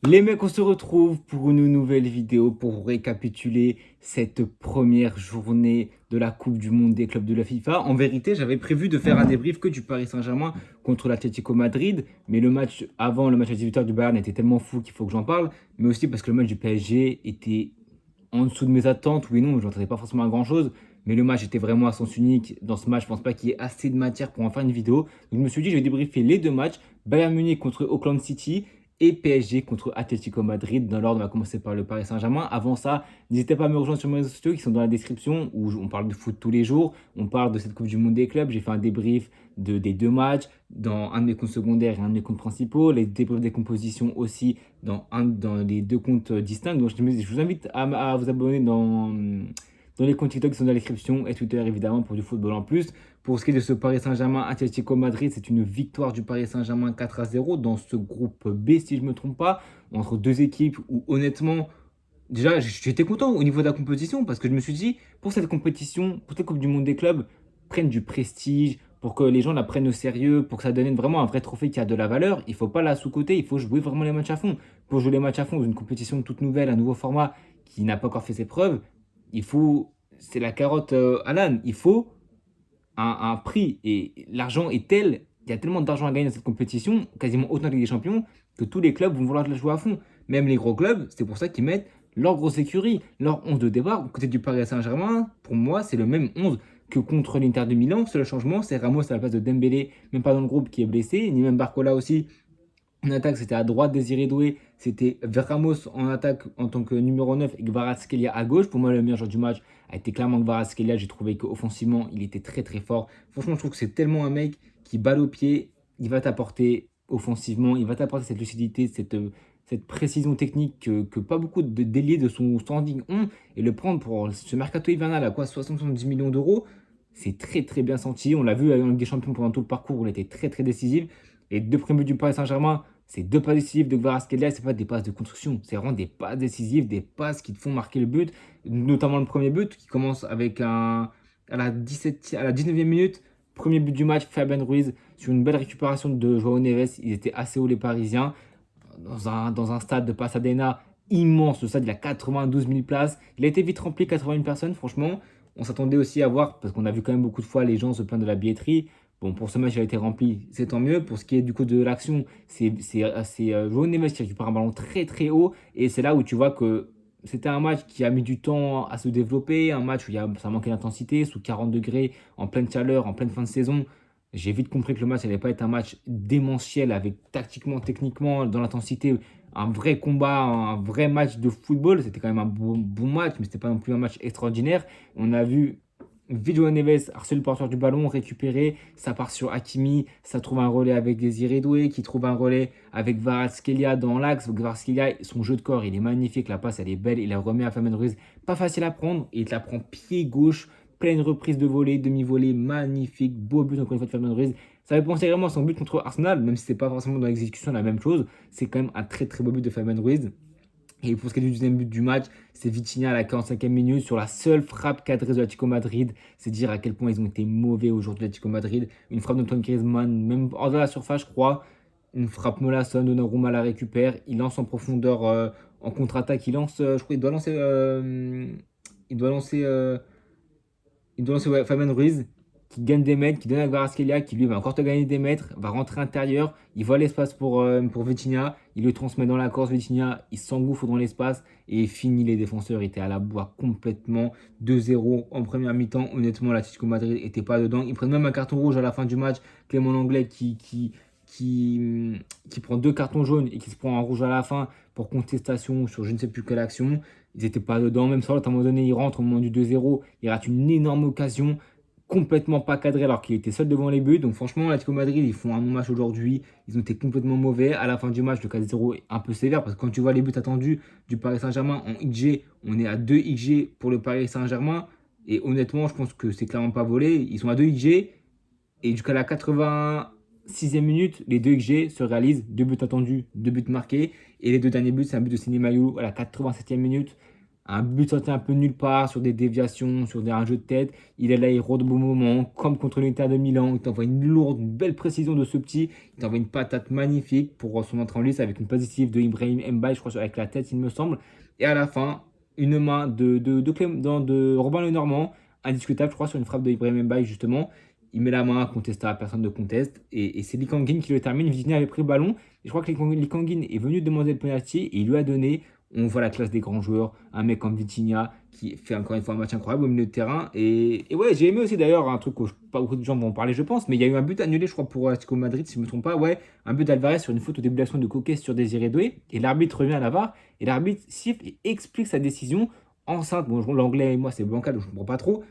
Les mecs, on se retrouve pour une nouvelle vidéo pour récapituler cette première journée de la Coupe du Monde des clubs de la FIFA. En vérité, j'avais prévu de faire un débrief que du Paris Saint-Germain contre l'Atlético Madrid, mais le match avant, le match à 18h du Bayern était tellement fou qu'il faut que j'en parle, mais aussi parce que le match du PSG était en dessous de mes attentes. Oui, non, je n'attendais pas forcément à grand-chose, mais le match était vraiment à sens unique. Dans ce match, je pense pas qu'il y ait assez de matière pour en faire une vidéo. Donc je me suis dit, je vais débriefer les deux matchs, Bayern Munich contre Auckland City et PSG contre Atlético Madrid. Dans l'ordre, on va commencer par le Paris Saint-Germain. Avant ça, n'hésitez pas à me rejoindre sur mes réseaux sociaux qui sont dans la description, où on parle de foot tous les jours. On parle de cette Coupe du Monde des clubs. J'ai fait un débrief des deux matchs dans un de mes comptes secondaires et un de mes comptes principaux. Les débriefs des compositions aussi dans les deux comptes distincts. Donc je vous invite à vous abonner dans les comptes TikTok qui sont dans la description et Twitter évidemment pour du football en plus. Pour ce qui est de ce Paris Saint-Germain Atlético Madrid, c'est une victoire du Paris Saint-Germain 4-0 dans ce groupe B si je ne me trompe pas, entre deux équipes où honnêtement, déjà j'étais content au niveau de la compétition parce que je me suis dit pour cette compétition, pour cette Coupe du Monde des clubs, prennent du prestige, pour que les gens la prennent au sérieux, pour que ça donne vraiment un vrai trophée qui a de la valeur, il ne faut pas la sous-coter, il faut jouer vraiment les matchs à fond. Pour jouer les matchs à fond dans une compétition toute nouvelle, un nouveau format qui n'a pas encore fait ses preuves, il faut, c'est la carotte à l'âne, il faut un prix. Et l'argent est tel, il y a tellement d'argent à gagner dans cette compétition, quasiment autant que les Champions, que tous les clubs vont vouloir la jouer à fond. Même les gros clubs, c'est pour ça qu'ils mettent leur grosse écurie, leur 11 de départ. Côté du Paris Saint-Germain, pour moi, c'est le même 11 que contre l'Inter de Milan. Seul changement, c'est Ramos à la place de Dembélé, même pas dans le groupe qui est blessé, ni même Barcola aussi. En attaque, c'était à droite Désiré Doué, c'était Ramos en attaque en tant que numéro 9 et Kvaratskhelia à gauche. Pour moi, le meilleur joueur du match a été clairement Kvaratskhelia. J'ai trouvé qu'offensivement, il était très très fort. Franchement, je trouve que c'est tellement un mec qui balle au pied, il va t'apporter offensivement, il va t'apporter cette lucidité, cette précision technique que pas beaucoup de déliés de son standing ont. Et le prendre pour ce mercato hivernal à quoi 70 millions d'euros, c'est très très bien senti. On l'a vu en Ligue des Champions pendant tout le parcours, il était très très décisif. Et deux premiers buts du Paris Saint-Germain, c'est deux passes décisives de Kvaratskhelia, c'est pas des passes de construction, c'est vraiment des passes décisives, des passes qui te font marquer le but, notamment le premier but qui commence avec à la 19e minute, premier but du match, Fabien Ruiz sur une belle récupération de Joao Neves, ils étaient assez hauts les Parisiens, dans un stade de Pasadena immense, le stade il a 92 000 places, il a été vite rempli, 81 personnes, franchement, on s'attendait aussi à voir, parce qu'on a vu quand même beaucoup de fois les gens se plaindre de la billetterie. Bon, pour ce match, il a été rempli, c'est tant mieux. Pour ce qui est du coup de l'action, c'est João Neves qui récupère un ballon très très haut. Et c'est là où tu vois que c'était un match qui a mis du temps à se développer, un match où ça manquait d'intensité, sous 40 degrés, en pleine chaleur, en pleine fin de saison. J'ai vite compris que le match n'allait pas être un match démentiel avec tactiquement, techniquement, dans l'intensité, un vrai combat, un vrai match de football. C'était quand même un bon match, mais c'était pas non plus un match extraordinaire. On a vu João Neves harcèle le porteur du ballon, récupéré, ça part sur Hakimi, ça trouve un relais avec Désiré Doué, qui trouve un relais avec Kvaratskhelia dans l'axe. Kvaratskhelia, son jeu de corps, il est magnifique, la passe, elle est belle, il la remet à Fabien Ruiz, pas facile à prendre, et il te la prend pied gauche, pleine reprise de volée, demi-volée, magnifique, beau but encore une fois de Fabien Ruiz. Ça fait penser vraiment à son but contre Arsenal, même si c'est pas forcément dans l'exécution la même chose, c'est quand même un très très beau but de Fabien Ruiz. Et pour ce qui est du deuxième but du match, c'est Vitinha à la 45e minute sur la seule frappe cadrée de l'Atlético Madrid. C'est dire à quel point ils ont été mauvais aujourd'hui, l'Atlético Madrid. Une frappe d'Antoine Griezmann, même hors de la surface, je crois. Une frappe Molasson, Donnarumma la récupère. Il lance en profondeur en contre-attaque. Je crois qu'il doit lancer. Il doit lancer. Ouais, Fabien Ruiz qui gagne des mètres, qui donne à Kvaratskhelia, qui lui va encore te gagner des mètres, va rentrer intérieur, il voit l'espace pour Vitinha, il le transmet dans la course, Vitinha, il s'engouffre dans l'espace et finit les défenseurs, étaient à la boîte complètement, 2-0 en première mi-temps, honnêtement l'Atlético Madrid n'était pas dedans, ils prennent même un carton rouge à la fin du match, Clément Langlais qui prend deux cartons jaunes et qui se prend un rouge à la fin pour contestation sur je ne sais plus quelle action. Ils n'étaient pas dedans. Même sur l'autre, à un moment donné, il rentre au moment du 2-0. Il rate une énorme occasion, complètement pas cadré alors qu'il était seul devant les buts. Donc franchement, l'Atlético Madrid, ils font un bon match aujourd'hui. Ils ont été complètement mauvais. À la fin du match, le 4-0 est un peu sévère parce que quand tu vois les buts attendus du Paris Saint-Germain en XG, on est à 2 XG pour le Paris Saint-Germain. Et honnêtement, je pense que c'est clairement pas volé. Ils sont à 2 XG. Et jusqu'à la 86e minute, les deux XG se réalisent. Deux buts attendus, deux buts marqués. Et les deux derniers buts, c'est un but de Sini Mayou à la 87e minute. un but sorti un peu nulle part, sur des déviations, un jeu de tête. Il est là, il rôde au bon moment, comme contre l'Inter de Milan. Il t'envoie une lourde, une belle précision de ce petit. Il t'envoie une patate magnifique pour son entrée en lice avec une passe décisive de Ibrahim Mbaye, je crois, avec la tête, il me semble. Et à la fin, une main de Robin Lenormand, indiscutable, je crois, sur une frappe de Ibrahim Mbaye, justement. Il met la main, contestable, personne ne conteste. Et c'est Lee Kang-in qui le termine. Vitinha avait pris le ballon. Et je crois que Lee Kang-in est venu demander le penalty et il lui a donné. On voit la classe des grands joueurs. Un mec comme Vitinha qui fait encore une fois un match incroyable au milieu de terrain. Et ouais, j'ai aimé aussi d'ailleurs un truc où pas beaucoup de gens vont en parler, je pense. Mais il y a eu un but annulé, je crois, pour Atlético Madrid, si je ne me trompe pas. Ouais, un but d'Alvarez sur une faute au début de l'action de Koké sur Désiré Doué. Et l'arbitre revient à la VAR. Et l'arbitre siffle et explique sa décision enceinte. Bon, l'anglais et moi, c'est bancal, donc je ne comprends pas trop.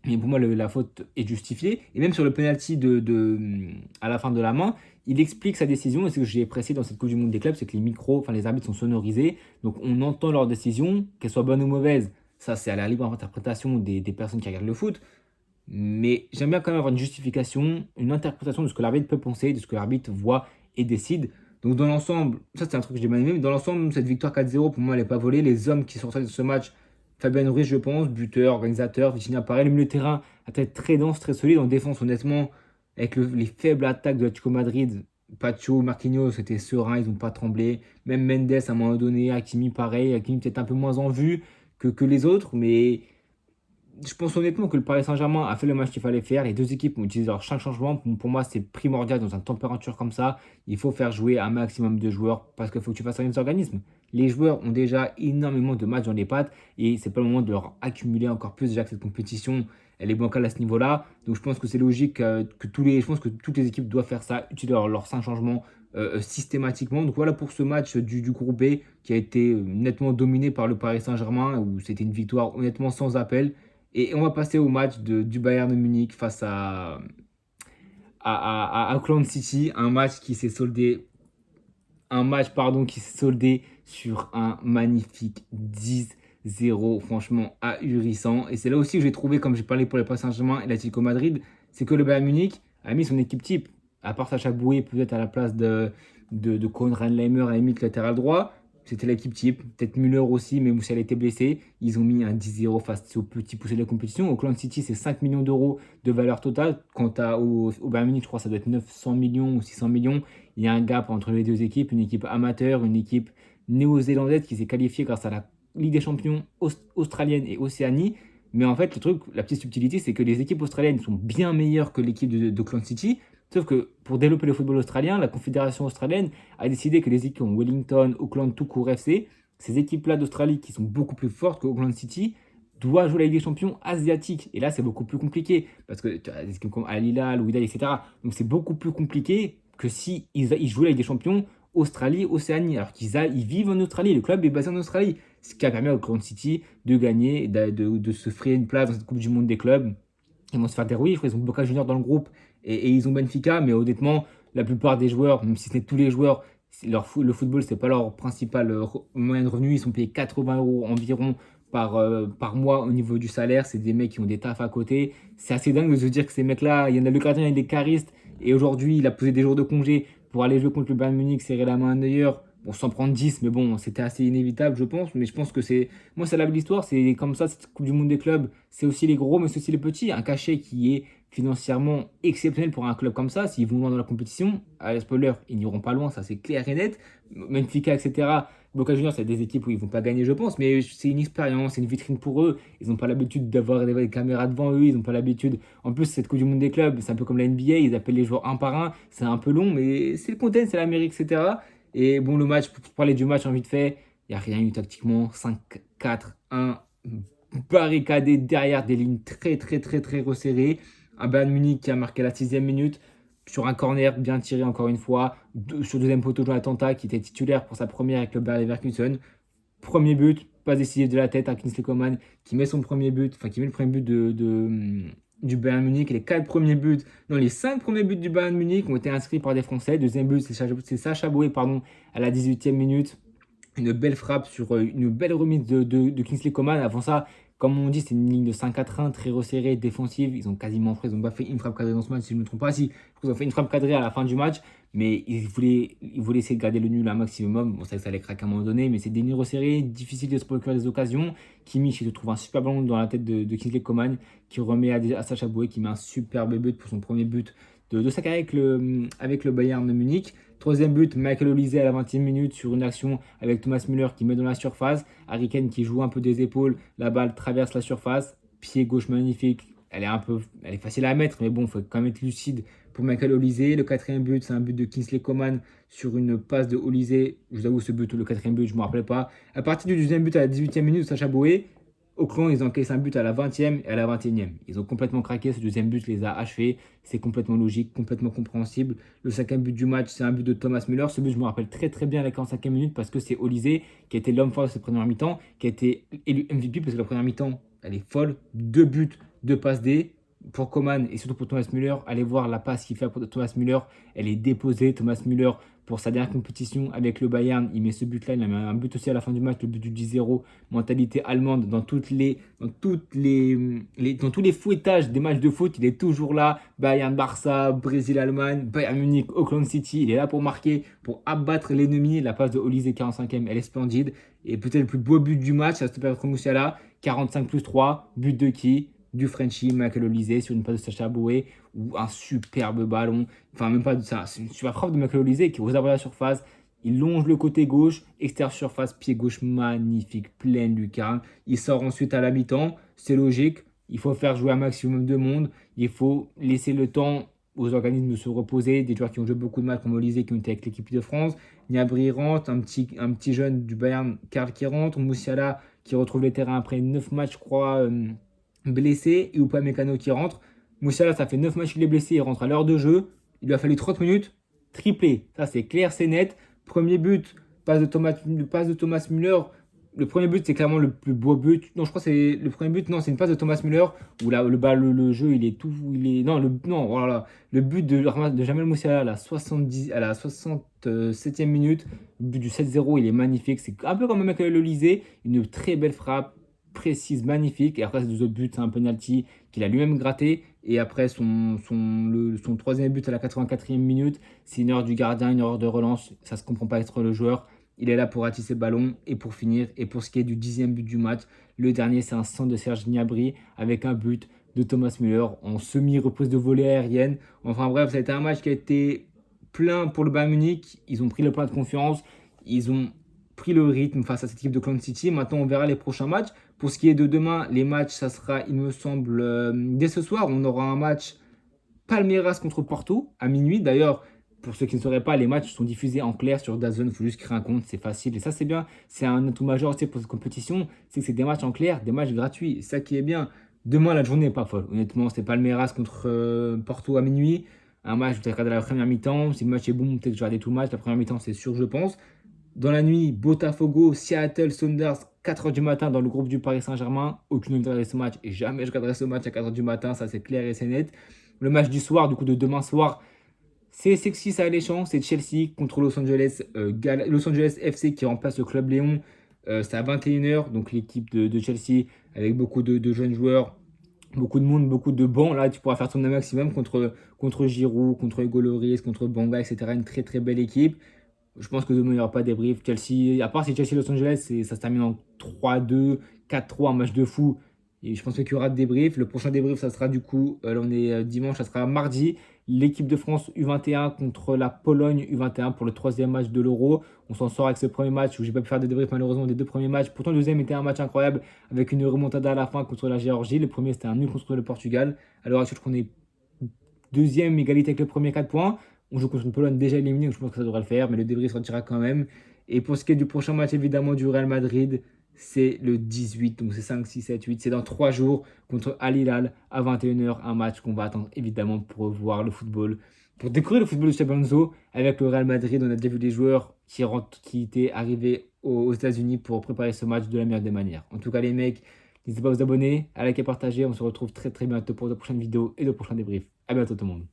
Mais pour moi, la faute est justifiée. Et même sur le penalty à la fin de la main, il explique sa décision. Et ce que j'ai apprécié dans cette Coupe du Monde des clubs, c'est que les micros, enfin les arbitres sont sonorisés. Donc on entend leur décision, qu'elle soit bonne ou mauvaise. Ça, c'est à la libre interprétation des personnes qui regardent le foot. Mais j'aime bien quand même avoir une justification, une interprétation de ce que l'arbitre peut penser, de ce que l'arbitre voit et décide. Donc dans l'ensemble, ça c'est un truc que j'ai bien aimé, mais dans l'ensemble, cette victoire 4-0, pour moi, elle n'est pas volée. Les hommes qui sont sortis de ce match, Fabien Ruiz, je pense, buteur, organisateur, Vitinha pareil, le milieu de terrain, à tête très dense, très solide. En défense, honnêtement, avec les faibles attaques de l'Atlético Madrid, Pacho, Marquinhos, c'était serein, ils n'ont pas tremblé. Même Mendes, à un moment donné, Hakimi, pareil. Hakimi peut-être un peu moins en vue que les autres, mais je pense honnêtement que le Paris Saint-Germain a fait le match qu'il fallait faire. Les deux équipes ont utilisé leur chaque changement. Pour moi, c'est primordial dans une température comme ça. Il faut faire jouer un maximum de joueurs parce qu'il faut que tu fasses un des organismes. Les joueurs ont déjà énormément de matchs dans les pattes et c'est pas le moment de leur accumuler encore plus. Déjà que cette compétition, elle est bancale à ce niveau-là. Donc je pense que c'est logique je pense que toutes les équipes doivent faire ça, utiliser leurs 5 changements systématiquement. Donc voilà pour ce match du groupe B qui a été nettement dominé par le Paris Saint-Germain où c'était une victoire honnêtement sans appel. Et on va passer au match du Bayern de Munich face à Auckland City, un match pardon, qui s'est soldé sur un magnifique 10-0, franchement ahurissant. Et c'est là aussi que j'ai trouvé, comme j'ai parlé pour le Paris Saint-Germain et l'Atlético Madrid, c'est que le Bayern Munich a mis son équipe type, à part Sacha Boué, peut-être à la place de Konrad Laimer à la limite latéral droit. C'était l'équipe type, peut-être Müller aussi, mais Moussial était blessé. Ils ont mis un 10-0 face au petit poussé de la compétition. Auckland City, c'est 5 millions d'euros de valeur totale. Quant au Bayern Munich, je crois que ça doit être 900 millions ou 600 millions. Il y a un gap entre les deux équipes, une équipe amateur, une équipe néo-zélandaise qui s'est qualifiée grâce à la Ligue des Champions australienne et Océanie. Mais en fait, le truc, la petite subtilité, c'est que les équipes australiennes sont bien meilleures que l'équipe d'Auckland City. Sauf que pour développer le football australien, la Confédération australienne a décidé que les équipes comme Wellington, Auckland, tout court FC, ces équipes-là d'Australie qui sont beaucoup plus fortes que Auckland City, doivent jouer la Ligue des Champions asiatique. Et là, c'est beaucoup plus compliqué parce que tu as des équipes comme Al Hilal, Wydad, etc. Donc c'est beaucoup plus compliqué que si ils jouaient la Ligue des Champions Australie, Océanie, alors ils vivent en Australie, le club est basé en Australie, ce qui a permis à Auckland City de gagner, de se frayer une place dans cette Coupe du Monde des clubs. Ils vont se faire dérouiller, ils ont Boca Juniors dans le groupe et ils ont Benfica, mais honnêtement, la plupart des joueurs, même si ce n'est tous les joueurs, le football, c'est pas leur principal moyen de revenu, ils sont payés 80 euros environ par mois au niveau du salaire, c'est des mecs qui ont des tafs à côté. C'est assez dingue de se dire que ces mecs-là, il y en a le gardien, il y a des caristes, et aujourd'hui, il a posé des jours de congé pour aller jouer contre le Bayern Munich, serrer la main à Neuer. Bon, sans prendre 10, mais bon, c'était assez inévitable, je pense. Mais je pense que c'est. Moi, c'est la belle histoire. C'est comme ça, cette Coupe du Monde des clubs. C'est aussi les gros, mais c'est aussi les petits. Un cachet qui est financièrement exceptionnel pour un club comme ça. S'ils vont loin dans la compétition, à spoiler, ils n'iront pas loin, ça c'est clair et net. Benfica, etc. Boca Juniors, c'est des équipes où ils vont pas gagner, je pense. Mais c'est une expérience, c'est une vitrine pour eux. Ils n'ont pas l'habitude d'avoir des caméras devant eux. Ils n'ont pas l'habitude. En plus, cette Coupe du Monde des clubs, c'est un peu comme la NBA. Ils appellent les joueurs un par un. C'est un peu long, mais c'est le contenu, c'est l'Amérique, etc. Et bon, le match, pour parler du match en vite fait, il n'y a rien eu tactiquement. 5-4-1, barricadé derrière des lignes très, très, très, très resserrées. Un Bayern Munich qui a marqué la 6e minute sur un corner bien tiré encore une fois. Sur deuxième poteau, Jonathan Tah qui était titulaire pour sa première avec le Bayer Leverkusen. Premier but, pas décisif de la tête à Kingsley Coman qui met son premier but, enfin qui met le premier but du Bayern Munich. Les 4 premiers buts, non, les 5 premiers buts du Bayern Munich ont été inscrits par des Français. Deuxième but, c'est Sacha Boué à la 18e minute. Une belle frappe sur une belle remise de Kingsley Coman. Avant ça, Comme on dit, c'est une ligne de 5-4-1 très resserrée, défensive. Ils ont quasiment fait, ils n'ont pas fait une frappe cadrée dans ce match, si je ne me trompe pas. Si, ils ont fait une frappe cadrée à la fin du match, mais ils voulaient essayer de garder le nul un maximum. Bon, c'est vrai que ça allait craquer à un moment donné, mais c'est des lignes resserrées, difficile de se procurer des occasions. Kimmich, il trouve un super ballon dans la tête de Kingsley Coman, qui remet à Sacha Boey, qui met un superbe but pour son premier but de sa carrière avec le Bayern de Munich. Troisième but, Michael Olise à la 20e minute sur une action avec Thomas Müller qui met dans la surface. Harry Kane qui joue un peu des épaules. La balle traverse la surface. Pied gauche magnifique. Elle est facile à mettre, mais bon, il faut quand même être lucide pour Michael Olise. Le quatrième but, c'est un but de Kingsley Coman sur une passe de Olise. Je vous avoue, ce but, le quatrième but, je ne me rappelais pas. À partir du deuxième but à la 18e minute, Sacha Boey, Auckland, ils encaissent un but à la 20e et à la 21e. Ils ont complètement craqué. Ce deuxième but les a achevés. C'est complètement logique, complètement compréhensible. Le cinquième but du match, c'est un but de Thomas Müller. Ce but, je me rappelle très très bien à la 45e minute parce que c'est Olise qui a été l'homme fort de cette première mi-temps, qui a été élu MVP parce que la première mi-temps, elle est folle. 2 buts, 2 passes D pour Coman et surtout pour Thomas Müller. Allez voir la passe qu'il fait pour Thomas Müller. Elle est déposée. Thomas Müller, pour sa dernière compétition avec le Bayern, il met ce but-là. Il a mis un but aussi à la fin du match, le but du 10-0. Mentalité allemande dans tous les fouettages des matchs de foot. Il est toujours là. Bayern, Barça, Brésil, Allemagne, Bayern Munich, Auckland City. Il est là pour marquer, pour abattre l'ennemi. La passe de Olise 45e, elle est splendide. Et peut-être le plus beau but du match, ça se passe contre Musiala. 45+3, but de qui? Du Frenchie, Michael Olise sur une passe de Sacha Boey ou un superbe ballon. Enfin, même pas de ça. C'est une super frappe de Michael Olise qui réserve la surface. Il longe le côté gauche, extérieur surface, pied gauche magnifique, pleine lucarne. Il sort ensuite à la mi-temps. C'est logique. Il faut faire jouer un maximum de monde. Il faut laisser le temps aux organismes de se reposer. Des joueurs qui ont joué beaucoup de matchs comme Olise qui ont été avec l'équipe de France. Gnabry rentre, un petit jeune du Bayern, Karl qui rentre. Musiala qui retrouve les terrains après 9 matchs, je crois, blessé. Et Upamecano qui rentre. Musiala, ça fait 9 matchs qu'il est blessé. Il rentre à l'heure de jeu. Il lui a fallu 30 minutes. Triplé. Ça, c'est clair, c'est net. Premier but, passe de Thomas Müller. Le premier but, c'est clairement le plus beau but. Non, je crois que c'est le premier but. Non, c'est une passe de Thomas Müller où là, le jeu, il est tout. Non, voilà. Le but de Jamel Moussiala à la 67e minute. Le but du 7-0, il est magnifique. C'est un peu comme un mec avec l'Olysée. Une très belle frappe, précise, magnifique. Et après, ces deux autres buts, c'est un penalty qu'il a lui-même gratté. Et après, son troisième but à la 84e minute, c'est une erreur du gardien, une erreur de relance. Ça ne se comprend pas être le joueur. Il est là pour ratisser le ballon et pour finir. Et pour ce qui est du 10e but du match, le dernier, c'est un centre de Serge Gnabry avec un but de Thomas Müller en semi-reprise de volée aérienne. Enfin bref, ça a été un match qui a été plein pour le Bayern Munich. Ils ont pris le plein de confiance. Ils ont pris le rythme face à cette équipe de Auckland City. Maintenant, on verra les prochains matchs. Pour ce qui est de demain, les matchs, ça sera, il me semble, dès ce soir. On aura un match Palmeiras contre Porto à minuit. D'ailleurs, pour ceux qui ne sauraient pas, les matchs sont diffusés en clair sur DAZN. Il faut juste créer un compte, c'est facile. Et ça, c'est bien. C'est un atout majeur aussi pour cette compétition. C'est que c'est des matchs en clair, des matchs gratuits. C'est ça qui est bien. Demain, la journée n'est pas folle. Honnêtement, c'est Palmeiras contre Porto à minuit. Un match, vous allez regarder la première mi-temps. Si le match est bon, peut-être que je vais regarder tout le match. La première mi-temps, c'est sûr, je pense. Dans la nuit, Botafogo, Seattle, Sounders, 4h du matin dans le groupe du Paris Saint-Germain. Aucune envie de regarder ce match et jamais je regarderai ce match à 4h du matin, ça c'est clair et c'est net. Le match du soir, du coup de demain soir, c'est sexy, ça alléchant. C'est Chelsea contre Los Angeles FC qui remplace le Club Léon. C'est à 21h, donc l'équipe de Chelsea avec beaucoup de jeunes joueurs, beaucoup de monde, beaucoup de bancs. Là, tu pourras faire ton maximum contre Giroud, contre Hugo Lloris, contre Banga, etc. Une très très belle équipe. Je pense que demain, il n'y aura pas de débrief. Chelsea, à part si Chelsea-Los Angeles, ça se termine en 3-2, 4-3, un match de fou. Et je pense qu'il y aura de débrief. Le prochain débrief, ça sera du coup, là on est dimanche, ça sera mardi. L'équipe de France U21 contre la Pologne U21 pour le troisième match de l'Euro. On s'en sort avec ce premier match où j'ai pas pu faire de débrief malheureusement des deux premiers matchs. Pourtant, le deuxième était un match incroyable avec une remontada à la fin contre la Géorgie. Le premier, c'était un nul contre le Portugal. Alors actuellement, je crois qu'on est deuxième égalité avec le premier 4 points. On joue contre une Pologne déjà éliminée, donc je pense que ça devrait le faire, mais le débrief sortira quand même. Et pour ce qui est du prochain match, évidemment, du Real Madrid, c'est le 18, donc c'est 5, 6, 7, 8. C'est dans 3 jours contre Al Hilal à 21h. Un match qu'on va attendre évidemment pour voir le football, pour découvrir le football de Xabi Alonso avec le Real Madrid. On a déjà vu des joueurs qui étaient arrivés aux États-Unis pour préparer ce match de la meilleure des manières. En tout cas, les mecs, n'hésitez pas à vous abonner, à liker, à partager. On se retrouve très très bientôt pour de prochaines vidéos et de prochains débriefs. À bientôt tout le monde.